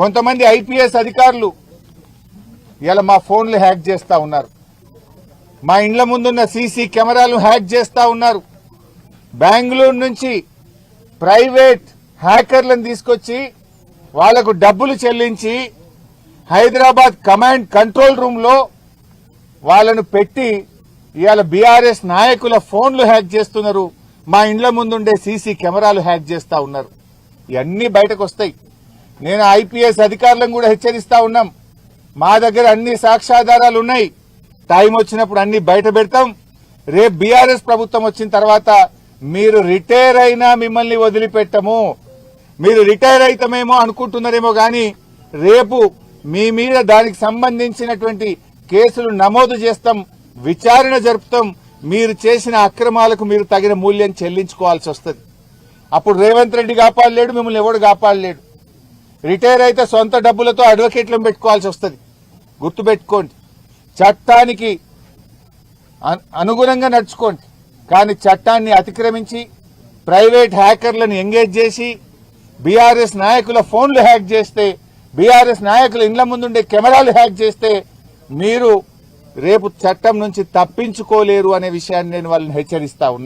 కొంతమంది ఐపీఎస్ అధికారులు ఇలా మా ఫోన్లు హ్యాక్ చేస్తా ఉన్నారు, మా ఇండ్ల ముందున్న సీసీ కెమెరాలు హ్యాక్ చేస్తా ఉన్నారు. బెంగళూరు నుంచి ప్రైవేట్ హ్యాకర్లను తీసుకొచ్చి వాళ్లకు డబ్బులు చెల్లించి హైదరాబాద్ కమాండ్ కంట్రోల్ రూమ్ లో వాళ్ళను పెట్టి ఇవాళ బీఆర్ఎస్ నాయకుల ఫోన్లు హ్యాక్ చేస్తున్నారు, మా ఇండ్ల ముందుండే సీసీ కెమెరాలు హ్యాక్ చేస్తా ఉన్నారు. ఇవన్నీ బయటకు వస్తాయి. నేను ఐపీఎస్ అధికారులను కూడా హెచ్చరిస్తా ఉన్నాం, మా దగ్గర అన్ని సాక్ష్యాధారాలు ఉన్నాయి, టైం వచ్చినప్పుడు అన్ని బయట పెడతాం. రేపు బీఆర్ఎస్ ప్రభుత్వం వచ్చిన తర్వాత మీరు రిటైర్ అయినా మిమ్మల్ని వదిలిపెట్టము. మీరు రిటైర్ అయితమేమో అనుకుంటున్నారేమో గాని రేపు మీ మీద దానికి సంబంధించినటువంటి కేసులు నమోదు చేస్తాం, విచారణ జరుపుతాం. మీరు చేసిన అక్రమాలకు మీరు తగిన మూల్యం చెల్లించుకోవాల్సి వస్తుంది. అప్పుడు రేవంత్ రెడ్డి కాపాడలేడు, మిమ్మల్ని ఎవడు కాపాడలేడు. రిటైర్ అయితే సొంత డబ్బులతో అడ్వకేట్లను పెట్టుకోవాల్సి వస్తుంది. గుర్తుపెట్టుకోండి, చట్టానికి అనుగుణంగా నడుచుకోండి. కానీ చట్టాన్ని అతిక్రమించి ప్రైవేట్ హ్యాకర్లను ఎంగేజ్ చేసి బీఆర్ఎస్ నాయకుల ఫోన్లు హ్యాక్ చేస్తే, బీఆర్ఎస్ నాయకుల ఇండ్ల ముందుండే కెమెరాలు హ్యాక్ చేస్తే మీరు రేపు చట్టం నుంచి తప్పించుకోలేరు అనే విషయాన్ని నేను వాళ్ళని హెచ్చరిస్తా ఉన్నా.